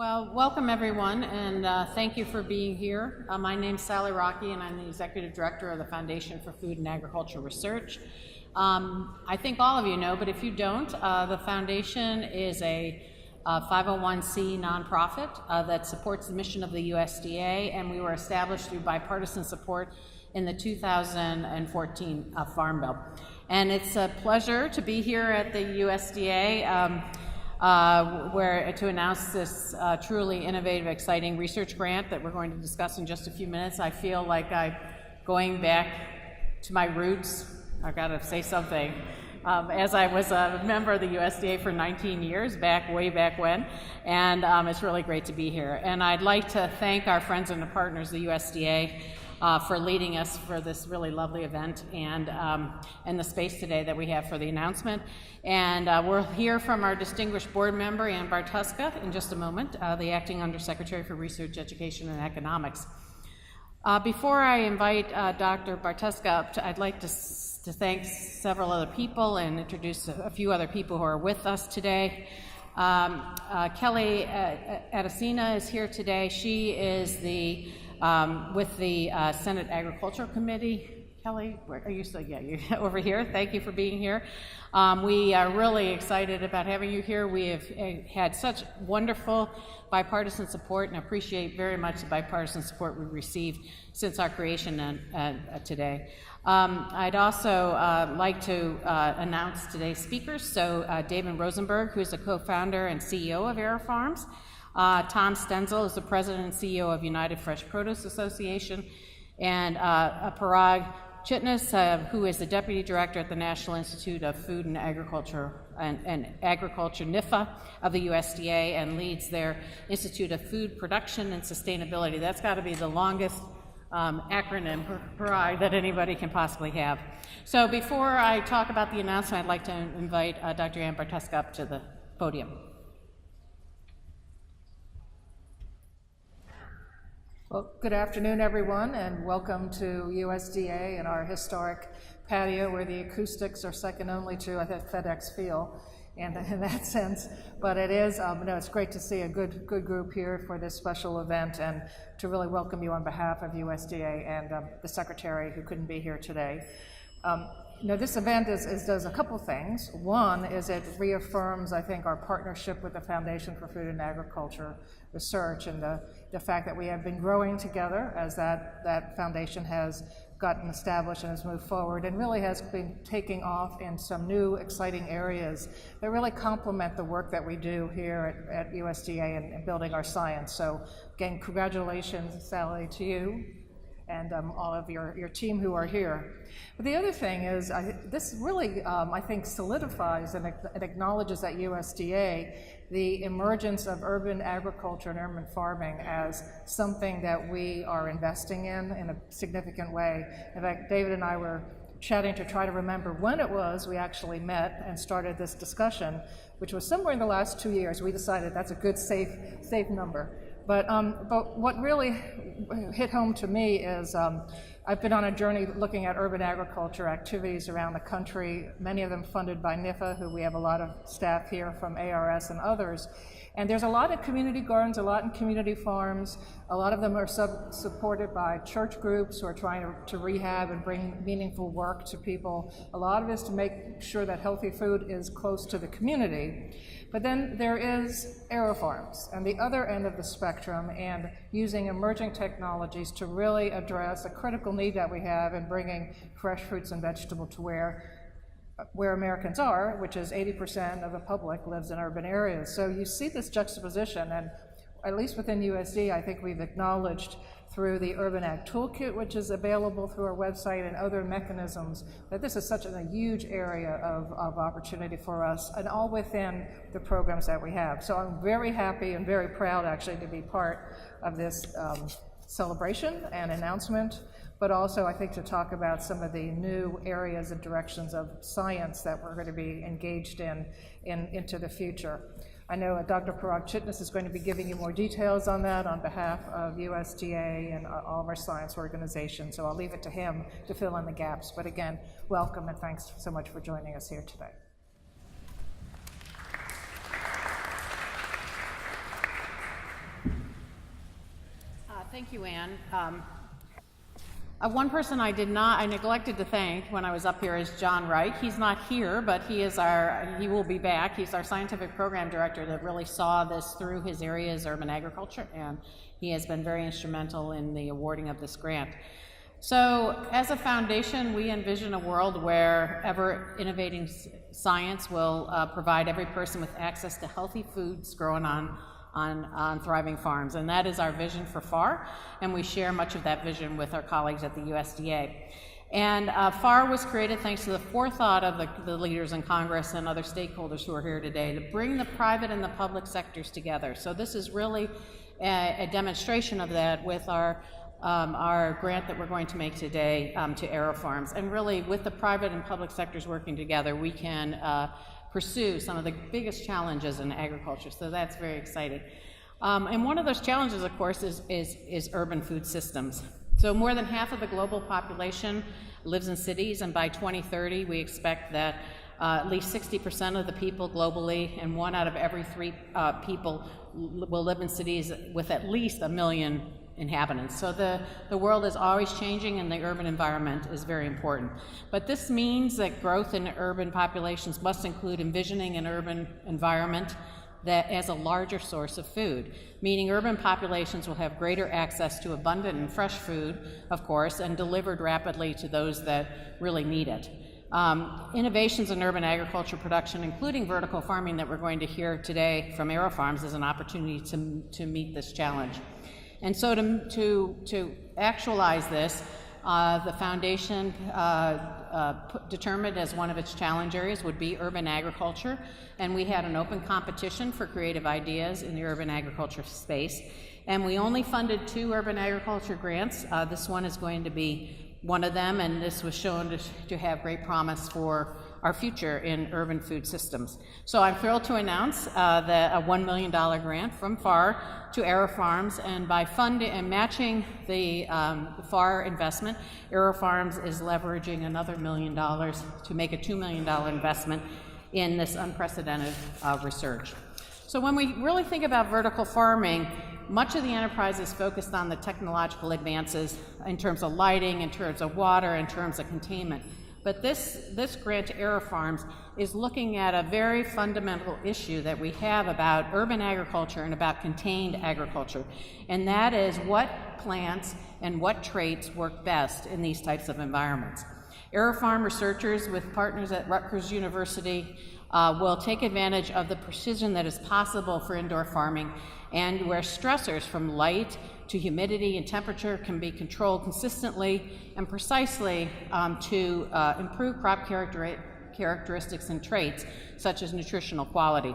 Well, welcome everyone, and thank you for being here. My name's Sally Rockey, and I'm the Executive Director of the Foundation for Food and Agriculture Research. I think all of you know, but if you don't, the Foundation is a 501c nonprofit that supports the mission of the USDA, and we were established through bipartisan support in the 2014 Farm Bill. And it's a pleasure to be here at the USDA to announce this truly innovative, exciting research grant that we're going to discuss in just a few minutes. I feel like I'm going back to my roots. I've got to say something. As I was a member of the USDA for 19 years, way back when, and it's really great to be here. And I'd like to thank our friends and partners, the USDA, for leading us for this really lovely event and the space today that we have for the announcement. And we'll hear from our distinguished board member, Amber Tusk, in just a moment, the Acting Undersecretary for Research, Education, and Economics. Before I invite Dr. Bartuska up, I'd like to thank several other people and introduce a few other people who are with us today. Kelly Adesina is here today. She is with the Senate Agricultural Committee. Kelly, where are you still? Yeah, you're over here. Thank you for being here. We are really excited about having you here. We have had such wonderful bipartisan support and appreciate very much the bipartisan support we've received since our creation today. I'd also like to announce today's speakers. So David Rosenberg, who's the co-founder and CEO of AeroFarms. Tom Stenzel is the president and CEO of United Fresh Produce Association. And Parag Chitnis, who is the deputy director at the National Institute of Food and Agriculture and Agriculture, NIFA, of the USDA, and leads their Institute of Food Production and Sustainability. That's got to be the longest acronym, Parag, that anybody can possibly have. So before I talk about the announcement, I'd like to invite Dr. Amber Tusk up to the podium. Well, good afternoon, everyone, and welcome to USDA and our historic patio where the acoustics are second only to, I think, FedEx Field, and in that sense. But it is, it's great to see a good group here for this special event and to really welcome you on behalf of USDA and the Secretary who couldn't be here today. This event does a couple things. One is it reaffirms, I think, our partnership with the Foundation for Food and Agriculture Research and the fact that we have been growing together as that foundation has gotten established and has moved forward and really has been taking off in some new exciting areas that really complement the work that we do here at USDA and building our science. So again, congratulations, Sally, to you and all of your team who are here. But the other thing is, this really, I think, solidifies and acknowledges at USDA the emergence of urban agriculture and urban farming as something that we are investing in a significant way. In fact, David and I were chatting to try to remember when it was we actually met and started this discussion, which was somewhere in the last 2 years. We decided that's a good, safe number. But what really hit home to me is I've been on a journey looking at urban agriculture activities around the country, many of them funded by NIFA, who we have a lot of staff here from ARS and others. And there's a lot of community gardens, a lot in community farms. A lot of them are supported by church groups who are trying to rehab and bring meaningful work to people. A lot of it is to make sure that healthy food is close to the community. But then there is AeroFarms and the other end of the spectrum and using emerging technologies to really address a critical need that we have in bringing fresh fruits and vegetables to where Americans are, which is 80% of the public lives in urban areas. So you see this juxtaposition, and at least within USD, I think we've acknowledged through the Urban Ag Toolkit, which is available through our website and other mechanisms, that this is such a huge area of opportunity for us, and all within the programs that we have. So I'm very happy and very proud, actually, to be part of this celebration and announcement, but also I think to talk about some of the new areas and directions of science that we're going to be engaged in into the future. I know Dr. Parag Chitnis is going to be giving you more details on that on behalf of USDA and all of our science organizations, so I'll leave it to him to fill in the gaps. But again, welcome and thanks so much for joining us here today. Thank you, Ann. One person I neglected to thank when I was up here is John Wright. He's not here, but he will be back. He's our scientific program director that really saw this through his areas, urban agriculture, and he has been very instrumental in the awarding of this grant. So as a foundation, we envision a world where ever innovating science will provide every person with access to healthy foods grown on thriving farms, and that is our vision for FFAR, and we share much of that vision with our colleagues at the USDA. And FFAR was created thanks to the forethought of the leaders in Congress and other stakeholders who are here today to bring the private and the public sectors together. So this is really a demonstration of that with our grant that we're going to make today to AeroFarms. And really, with the private and public sectors working together, we can pursue some of the biggest challenges in agriculture, so that's very exciting. And one of those challenges, of course, is urban food systems. So more than half of the global population lives in cities, and by 2030, we expect that at least 60% of the people globally and 1 out of every 3 people will live in cities with at least 1 million inhabitants. So the world is always changing, and the urban environment is very important. But this means that growth in urban populations must include envisioning an urban environment that as a larger source of food, meaning urban populations will have greater access to abundant and fresh food, of course, and delivered rapidly to those that really need it. Innovations in urban agriculture production, including vertical farming that we're going to hear today from AeroFarms, is an opportunity to meet this challenge. And so to actualize this, the foundation determined as one of its challenge areas would be urban agriculture, and we had an open competition for creative ideas in the urban agriculture space. And we only funded 2 urban agriculture grants. This one is going to be one of them, and this was shown to have great promise for our future in urban food systems. So I'm thrilled to announce that a $1 million grant from FFAR to AeroFarms, and by funding and matching the FFAR investment, AeroFarms is leveraging another $1 million to make a $2 million investment in this unprecedented research. So when we really think about vertical farming, much of the enterprise is focused on the technological advances in terms of lighting, in terms of water, in terms of containment. But this grant to AeroFarms is looking at a very fundamental issue that we have about urban agriculture and about contained agriculture, and that is what plants and what traits work best in these types of environments. AeroFarm researchers with partners at Rutgers University will take advantage of the precision that is possible for indoor farming, and where stressors from light to humidity and temperature can be controlled consistently and precisely to improve crop characteristics and traits such as nutritional quality.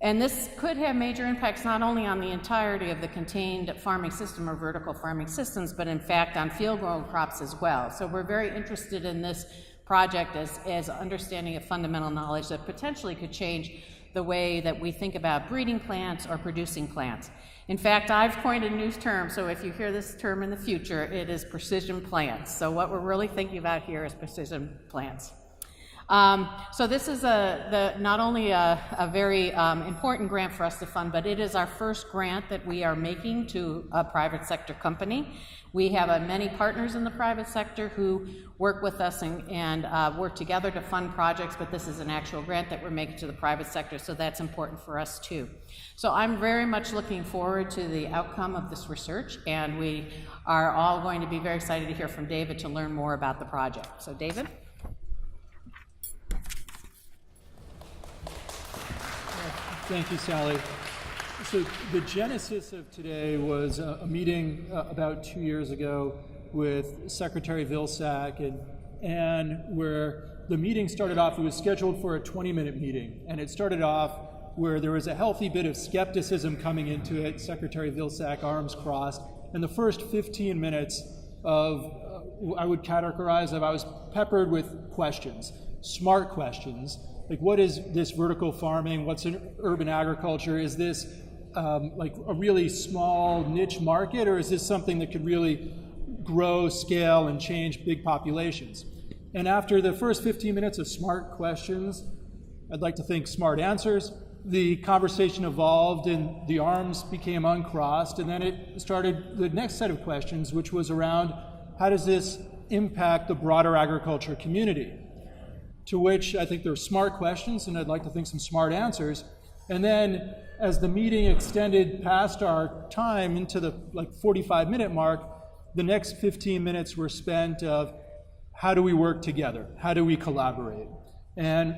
And this could have major impacts not only on the entirety of the contained farming system or vertical farming systems, but in fact on field-grown crops as well. So we're very interested in this project as understanding of fundamental knowledge that potentially could change the way that we think about breeding plants or producing plants. In fact, I've coined a new term, so if you hear this term in the future, it is precision plants. So what we're really thinking about here is precision plants. So this is not only a very important grant for us to fund, but it is our first grant that we are making to a private sector company. We have many partners in the private sector who work with us and work together to fund projects, but this is an actual grant that we're making to the private sector, so that's important for us too. So I'm very much looking forward to the outcome of this research, and we are all going to be very excited to hear from David to learn more about the project. So David? Thank you, Sally. So the genesis of today was a meeting about 2 years ago with Secretary Vilsack, and where the meeting started off, it was scheduled for a 20-minute meeting, and it started off where there was a healthy bit of skepticism coming into it, Secretary Vilsack, arms crossed, and the first 15 minutes of, I would categorize, I was peppered with questions, smart questions, like what is this vertical farming, what's an urban agriculture, is this like a really small niche market, or is this something that could really grow, scale, and change big populations? And after the first 15 minutes of smart questions, I'd like to think smart answers, the conversation evolved and the arms became uncrossed, and then it started the next set of questions, which was around how does this impact the broader agriculture community? To which I think there were smart questions, and I'd like to think some smart answers. And then as the meeting extended past our time into the 45-minute mark, the next 15 minutes were spent of how do we work together? How do we collaborate? And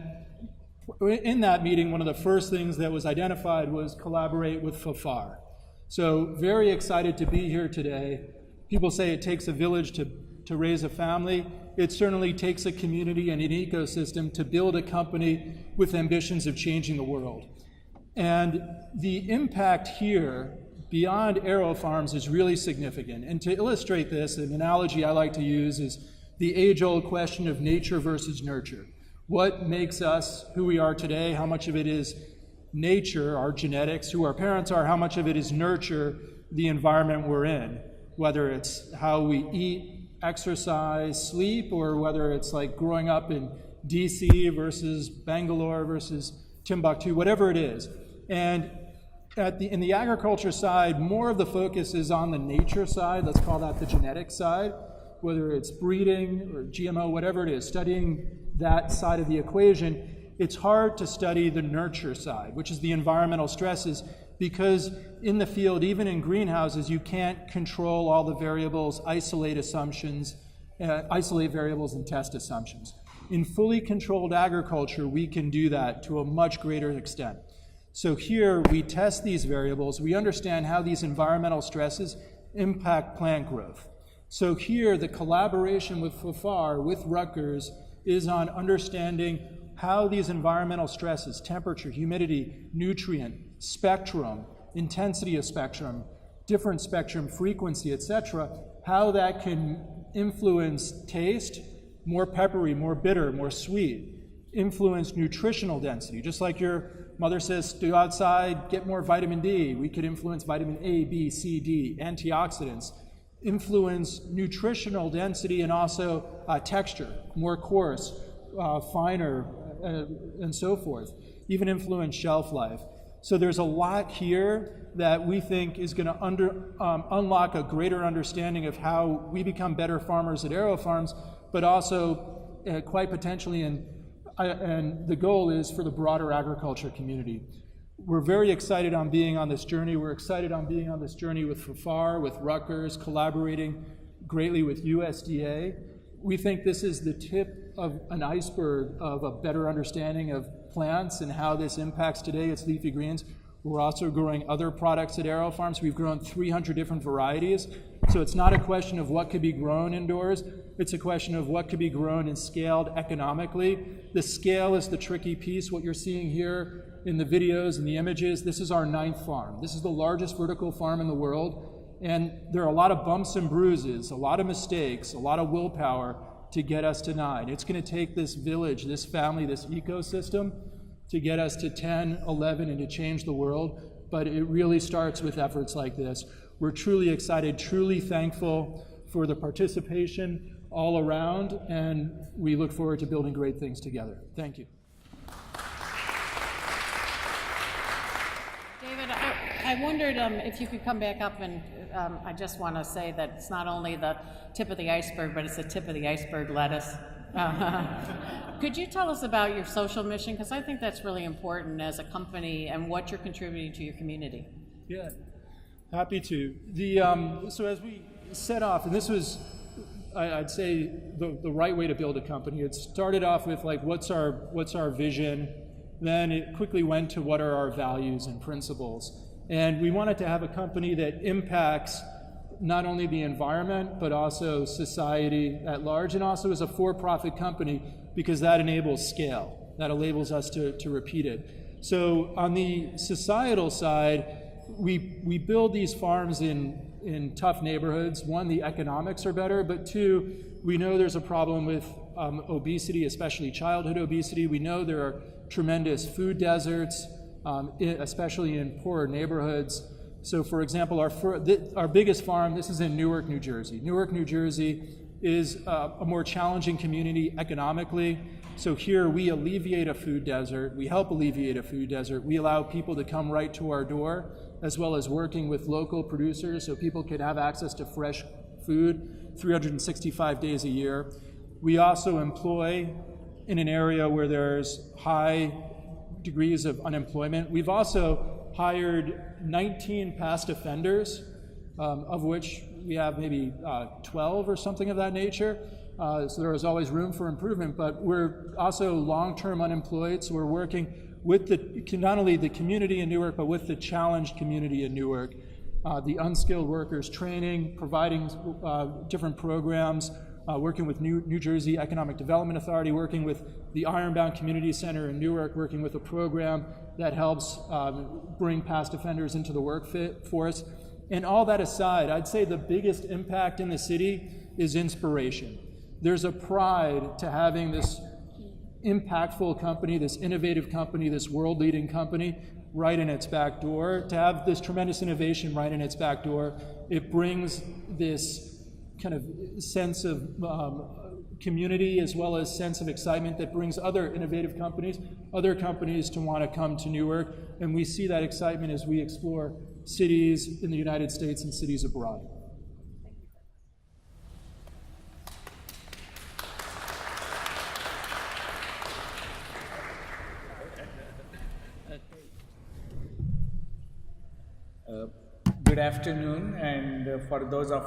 in that meeting, one of the first things that was identified was collaborate with FFAR. So very excited to be here today. People say it takes a village to raise a family. It certainly takes a community and an ecosystem to build a company with ambitions of changing the world. And the impact here beyond AeroFarms is really significant. And to illustrate this, an analogy I like to use is the age-old question of nature versus nurture. What makes us who we are today? How much of it is nature, our genetics, who our parents are? How much of it is nurture, the environment we're in? Whether it's how we eat, exercise, sleep, or whether it's like growing up in DC versus Bangalore versus Timbuktu, whatever it is. And in the agriculture side, more of the focus is on the nature side, let's call that the genetic side, whether it's breeding or GMO, whatever it is, studying that side of the equation. It's hard to study the nurture side, which is the environmental stresses, because in the field, even in greenhouses, you can't control all the variables, isolate variables and test assumptions. In fully controlled agriculture, we can do that to a much greater extent. So here, we test these variables. We understand how these environmental stresses impact plant growth. So here, the collaboration with FFAR, with Rutgers, is on understanding how these environmental stresses, temperature, humidity, nutrient, spectrum, intensity of spectrum, different spectrum, frequency, etc., how that can influence taste, more peppery, more bitter, more sweet, influence nutritional density. Just like your mother says, go outside, get more vitamin D. We could influence vitamin A, B, C, D, antioxidants, influence nutritional density and also texture, more coarse, finer, and so forth, even influence shelf life. So there's a lot here that we think is going to unlock a greater understanding of how we become better farmers at AeroFarms, but also quite potentially, and the goal is for the broader agriculture community. We're very excited on being on this journey. We're excited on being on this journey with FFAR, with Rutgers, collaborating greatly with USDA. We think this is the tip of an iceberg of a better understanding of plants and how this impacts today its leafy greens. We're also growing other products at AeroFarms. We've grown 300 different varieties. So it's not a question of what could be grown indoors. It's a question of what could be grown and scaled economically. The scale is the tricky piece. What you're seeing here in the videos and the images, this is our 9th farm. This is the largest vertical farm in the world. And there are a lot of bumps and bruises, a lot of mistakes, a lot of willpower to get us to 9. It's going to take this village, this family, this ecosystem to get us to 10, 11, and to change the world. But it really starts with efforts like this. We're truly excited, truly thankful for the participation all around, and we look forward to building great things together. Thank you. David, I wondered if you could come back up, and I just want to say that it's not only the tip of the iceberg, but it's the tip of the iceberg lettuce. Could you tell us about your social mission? Because I think that's really important as a company and what you're contributing to your community. Yeah, happy to. So as we set off, and this was, I'd say, the right way to build a company. It started off with like, what's our vision? Then it quickly went to what are our values and principles. And we wanted to have a company that impacts not only the environment, but also society at large, and also as a for-profit company, because that enables scale. That enables us to repeat it. So on the societal side, we build these farms in tough neighborhoods. One, the economics are better, but two, we know there's a problem with obesity, especially childhood obesity. We know there are tremendous food deserts, especially in poorer neighborhoods. So for example, our biggest farm, this is in Newark, New Jersey. Newark, New Jersey is a more challenging community economically. So here we alleviate a food desert, we help alleviate a food desert, we allow people to come right to our door, as well as working with local producers so people could have access to fresh food 365 days a year. We also employ in an area where there's high degrees of unemployment. We've also hired 19 past offenders, of which we have maybe 12 or something of that nature. So there is always room for improvement, but we're also long-term unemployed, so we're working with not only the community in Newark, but with the challenged community in Newark. The unskilled workers training, providing different programs, working with New Jersey Economic Development Authority, working with the Ironbound Community Center in Newark, working with a program that helps bring past offenders into the workforce. And all that aside, I'd say the biggest impact in the city is inspiration. There's a pride to having this impactful company, this innovative company, this world-leading company right in its back door. To have this tremendous innovation right in its back door, it brings this kind of sense of community as well as sense of excitement that brings other innovative companies, other companies to want to come to Newark. And we see that excitement as we explore cities in the United States and cities abroad. Good afternoon, and for those of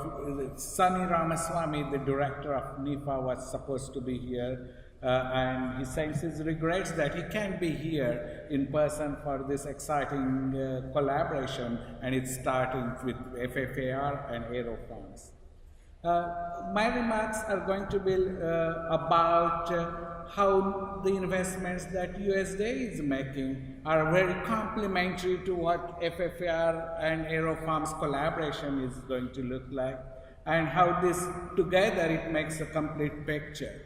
Sunny Ramaswamy, the director of NIFA, was supposed to be here, and he sends his regrets that he can't be here in person for this exciting collaboration, and it's starting with FFAR and AeroFarms. My remarks are going to be about how the investments that USDA is making are very complementary to what FFAR and AeroFarms collaboration is going to look like, and how this together it makes a complete picture.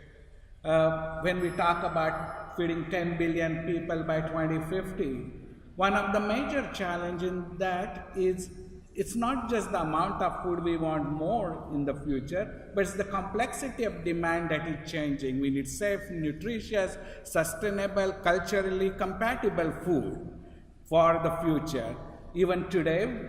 When we talk about feeding 10 billion people by 2050, one of the major challenges in that is it's not just the amount of food we want more in the future, but it's the complexity of demand that is changing. We need safe, nutritious, sustainable, culturally compatible food for the future. Even today,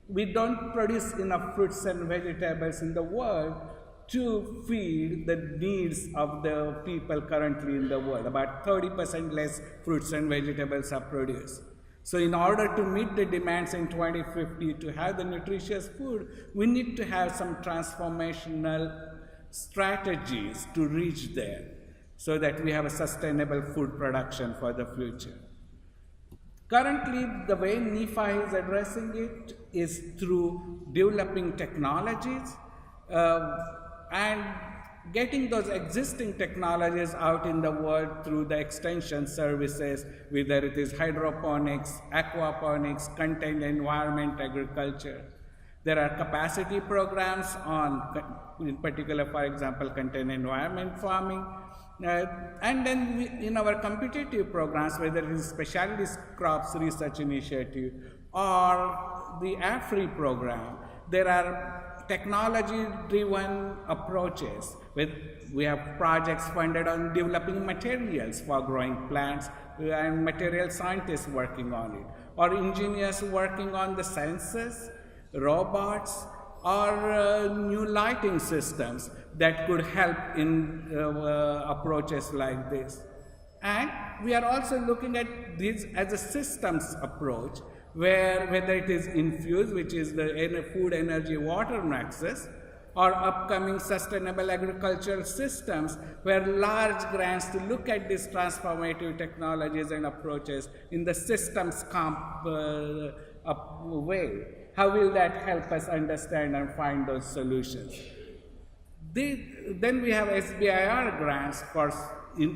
we don't produce enough fruits and vegetables in the world to feed the needs of the people currently in the world. About 30% less fruits and vegetables are produced. So in order to meet the demands in 2050 to have the nutritious food, we need to have some transformational strategies to reach there so that we have a sustainable food production for the future. Currently, the way NIFA is addressing it is through developing technologies and getting those existing technologies out in the world through the extension services, whether it is hydroponics, aquaponics, contained environment agriculture. There are capacity programs on, in particular, for example, contained environment farming. And then in our competitive programs, whether it is Specialty Crops Research Initiative or the AFRI program, there are technology-driven approaches. We have projects funded on developing materials for growing plants and material scientists working on it, or engineers working on the sensors, robots, or new lighting systems that could help in approaches like this. And we are also looking at this as a systems approach, where whether it is infused, which is the food, energy, water nexus, or upcoming sustainable agricultural systems, where large grants to look at these transformative technologies and approaches in the systems way. How will that help us understand and find those solutions? Then we have SBIR grants for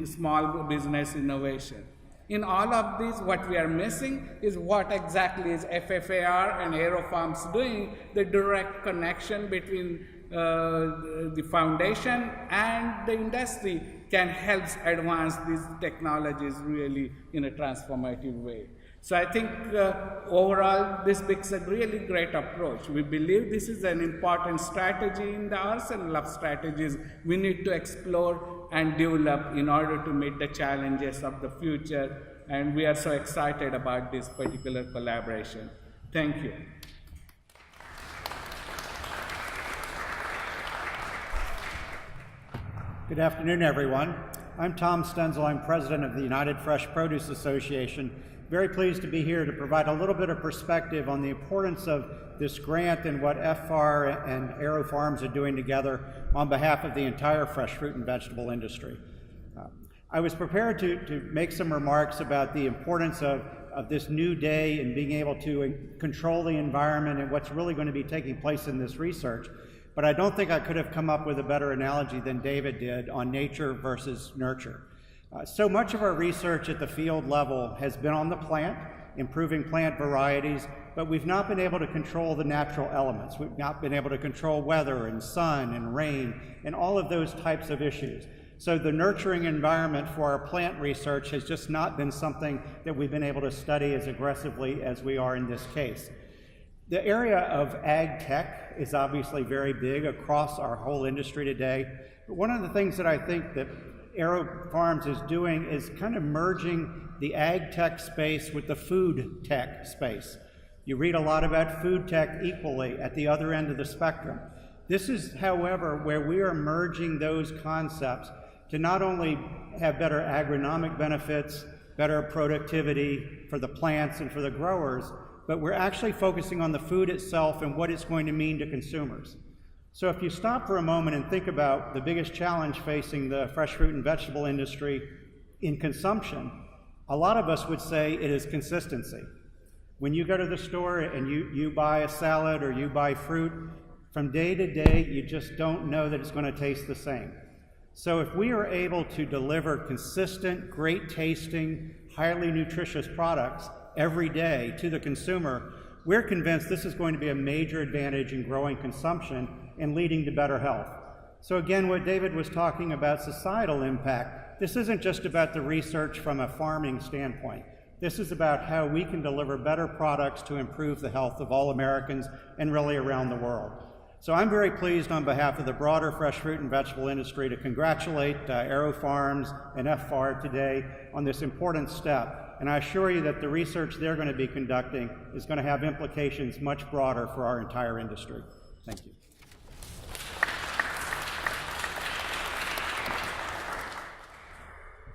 small business innovation. In all of these, what we are missing is what exactly is FFAR and AeroFarms doing, the direct connection between the foundation and the industry can help advance these technologies really in a transformative way. So I think overall this makes a really great approach. We believe this is an important strategy in the arsenal of strategies we need to explore and develop in order to meet the challenges of the future. And we are so excited about this particular collaboration. Thank you. Good afternoon, everyone. I'm Tom Stenzel. I'm president of the United Fresh Produce Association. Very pleased to be here to provide a little bit of perspective on the importance of this grant and what FFAR and AeroFarms are doing together on behalf of the entire fresh fruit and vegetable industry. I was prepared to make some remarks about the importance of this new day and being able to control the environment and what's really going to be taking place in this research. But I don't think I could have come up with a better analogy than David did on nature versus nurture. So much of our research at the field level has been on the plant, improving plant varieties, but we've not been able to control the natural elements. We've not been able to control weather and sun and rain and all of those types of issues. So the nurturing environment for our plant research has just not been something that we've been able to study as aggressively as we are in this case. The area of ag tech is obviously very big across our whole industry today. But one of the things that I think that AeroFarms is doing is kind of merging the ag tech space with the food tech space. You read a lot about food tech equally at the other end of the spectrum. This is, however, where we are merging those concepts to not only have better agronomic benefits, better productivity for the plants and for the growers, but we're actually focusing on the food itself and what it's going to mean to consumers. So if you stop for a moment and think about the biggest challenge facing the fresh fruit and vegetable industry in consumption, a lot of us would say it is consistency. When you go to the store and you buy a salad or you buy fruit, from day to day, you just don't know that it's going to taste the same. So if we are able to deliver consistent, great tasting, highly nutritious products every day to the consumer, we're convinced this is going to be a major advantage in growing consumption and leading to better health. So again, what David was talking about societal impact, this isn't just about the research from a farming standpoint. This is about how we can deliver better products to improve the health of all Americans and really around the world. So I'm very pleased on behalf of the broader fresh fruit and vegetable industry to congratulate AeroFarms and FFAR today on this important step. And I assure you that the research they're going to be conducting is going to have implications much broader for our entire industry. Thank you.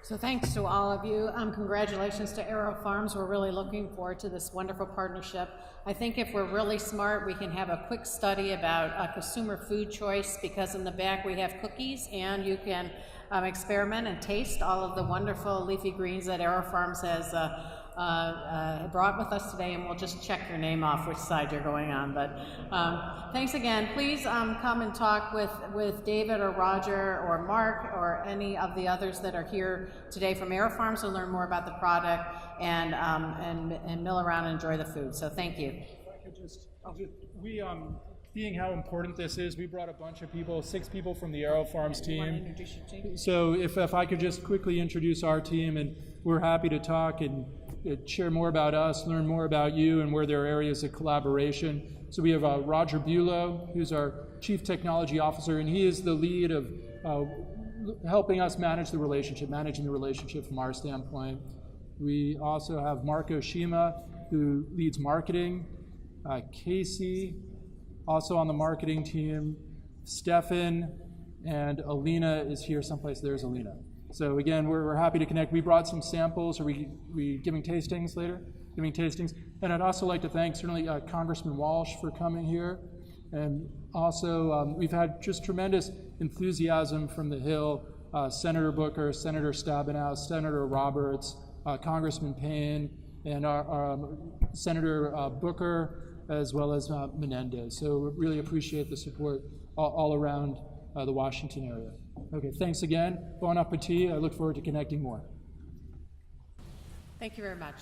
So thanks to all of you. Congratulations to AeroFarms. We're really looking forward to this wonderful partnership. I think if we're really smart, we can have a quick study about consumer food choice, because in the back we have cookies and you can experiment and taste all of the wonderful leafy greens that AeroFarms has brought with us today, and we'll just check your name off which side you're going on. But thanks again. Please come and talk with David or Roger or Mark or any of the others that are here today from AeroFarms to learn more about the product and mill around and enjoy the food. So thank you. Being how important this is, we brought a bunch of people, 6 people from the AeroFarms team. Want to introduce your team? So if I could just quickly introduce our team, and we're happy to talk and share more about us, learn more about you, and where there are areas of collaboration. So we have Roger Bulow, who's our Chief Technology Officer, and he is the lead of helping us managing the relationship from our standpoint. We also have Mark Oshima, who leads marketing, Casey, also on the marketing team, Stefan, and Alina is here someplace. There's Alina. So again, we're happy to connect. We brought some samples. Are we giving tastings later? Giving tastings. And I'd also like to thank certainly Congressman Walsh for coming here. And also we've had just tremendous enthusiasm from the Hill, Senator Booker, Senator Stabenow, Senator Roberts, Congressman Payne, and our Senator Booker, as well as Menendez. So we really appreciate the support all around the Washington area. Okay, thanks again. Bon appetit. I look forward to connecting more. Thank you very much.